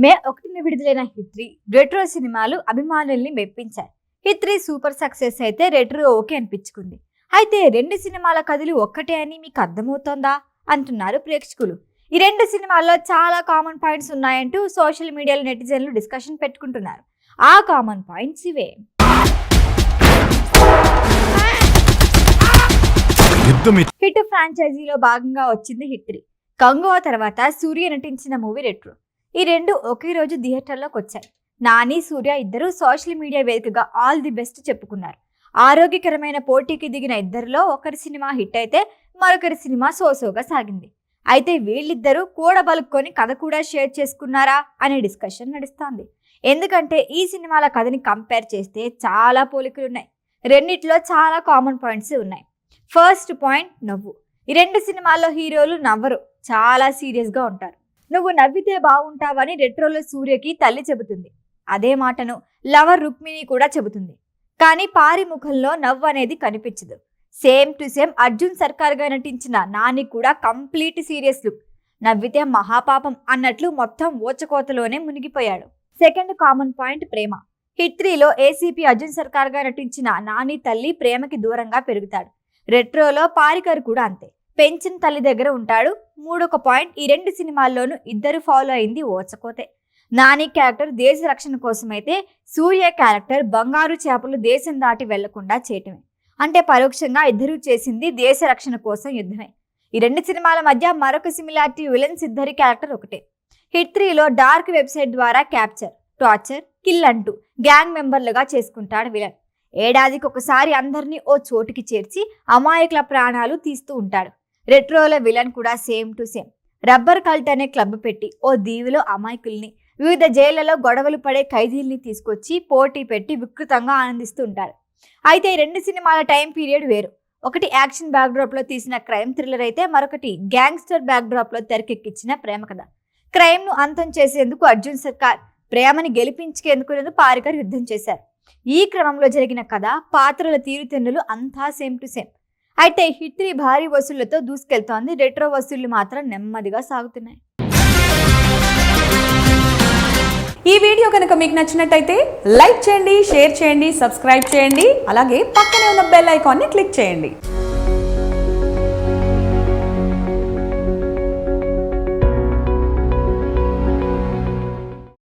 మే 1న విడుదలైన hit 3 retro సినిమాలు అభిమానుల్ని మెప్పించాయి. హిట్ 3 సూపర్ సక్సెస్ అయితే రెట్రో ఓకే అనిపించుకుంది. అయితే రెండు సినిమాల కథలు ఒక్కటే అని మీకు అర్థమవుతోందా అంటున్నారు ప్రేక్షకులు. ఈ రెండు సినిమాల్లో చాలా కామన్ పాయింట్స్ ఉన్నాయంటూ సోషల్ మీడియాలో నెటిజన్లు డిస్కషన్ పెట్టుకుంటున్నారు. ఆ కామన్ పాయింట్స్ ఇవే. హిట్ ఫ్రాంచైజీలో భాగంగా వచ్చింది హిట్ 3. కంగువ తర్వాత సూర్య నటించిన మూవీ రెట్రో. ఈ రెండు ఒకే రోజు థియేటర్లోకి వచ్చాయి. నాని, సూర్య ఇద్దరు సోషల్ మీడియా వేదికగా ఆల్ ది బెస్ట్ చెప్పుకున్నారు. ఆరోగ్యకరమైన పోటీకి దిగిన ఇద్దరిలో ఒకరి సినిమా హిట్ అయితే మరొకరి సినిమా సోసోగా సాగింది. అయితే వీళ్ళిద్దరూ కూడబలుక్కొని కథ కూడా షేర్ చేసుకున్నారా అనే డిస్కషన్ నడుస్తోంది. ఎందుకంటే ఈ సినిమాల కథని కంపేర్ చేస్తే చాలా పోలికలున్నాయి. రెండిట్లో చాలా కామన్ పాయింట్స్ ఉన్నాయి. ఫస్ట్ పాయింట్, నవ్వు. ఈ రెండు సినిమాల్లో హీరోలు నవ్వరు, చాలా సీరియస్గా ఉంటారు. నువ్వు నవ్వితే బాగుంటావని రెట్రోలో సూర్యకి తల్లి చెబుతుంది. అదే మాటను లవర్ రుక్మిణి కూడా చెబుతుంది. కానీ పారి ముఖంలో నవ్వు అనేది కనిపించదు. సేమ్ టు సేమ్ అర్జున్ సర్కార్గా నటించిన నాని కూడా కంప్లీట్ సీరియస్ లుక్. నవ్వితే మహాపాపం అన్నట్లు మొత్తం ఓచకోతలోనే మునిగిపోయాడు. సెకండ్ కామన్ పాయింట్, ప్రేమ. హిట్ 3లో ఏసీపీ అర్జున్ సర్కార్గా నటించిన నాని తల్లి ప్రేమకి దూరంగా పెరుగుతాడు. రెట్రోలో పారికర్ కూడా అంతే, పెంచిన తల్లి దగ్గర ఉంటాడు. మూడొక పాయింట్, ఈ రెండు సినిమాల్లోనూ ఇద్దరు ఫాలో అయింది ఓచకోతే. నాని క్యారెక్టర్ దేశ రక్షణ కోసమైతే సూర్య క్యారెక్టర్ బంగారు చేపలు దేశం దాటి వెళ్లకుండా చేయటమే. అంటే పరోక్షంగా ఇద్దరూ చేసింది దేశ రక్షణ కోసం యుద్ధమే. ఈ రెండు సినిమాల మధ్య మరొక సిమిలారిటీ, విలన్స్ ఇద్దరి క్యారెక్టర్ ఒకటే. హిట్ 3లో డార్క్ వెబ్సైట్ ద్వారా క్యాప్చర్, టార్చర్, కిల్ అంటూ గ్యాంగ్ మెంబర్లుగా చేసుకుంటాడు విలన్. ఏడాదికి ఒకసారి అందరినీ ఓ చోటుకి చేర్చి అమాయకుల ప్రాణాలు తీస్తూ ఉంటాడు. రెట్రోలో విలన్ కూడా same to same rubber cult అనే క్లబ్ పెట్టి ఓ దీవిలో అమాయకుల్ని, వివిధ జైళ్లలో గొడవలు పడే ఖైదీల్ని తీసుకొచ్చి పోటీ పెట్టి వికృతంగా ఆనందిస్తూ ఉంటారు. అయితే ఈ రెండు సినిమాల టైం పీరియడ్ వేరు. ఒకటి యాక్షన్ బ్యాక్డ్రాప్ లో తీసిన క్రైమ్ థ్రిల్లర్ అయితే మరొకటి గ్యాంగ్స్టర్ బ్యాక్డ్రాప్ లో తెరకెక్కించిన ప్రేమ కథ. క్రైమ్ ను అంతం చేసేందుకు అర్జున్ సర్కార్, ప్రేమని గెలిపించుకేందుకు పారికర్ యుద్ధం చేశారు. ఈ క్రమంలో జరిగిన కథ, పాత్రల తీరుతెన్నులు అంతా సేమ్ టు సేమ్. అయితే హిట్ 3 భారీ వసూళ్లతో దూసుకెళ్తోంది. రెట్రో వసూళ్లు మాత్రం నెమ్మదిగా సాగుతున్నాయి. ఈ వీడియో కనుక మీకు నచ్చినట్టయితే లైక్ చేయండి, షేర్ చేయండి, సబ్స్క్రైబ్ చేయండి. అలాగే పక్కనే ఉన్న బెల్ ఐకాన్ని క్లిక్ చేయండి.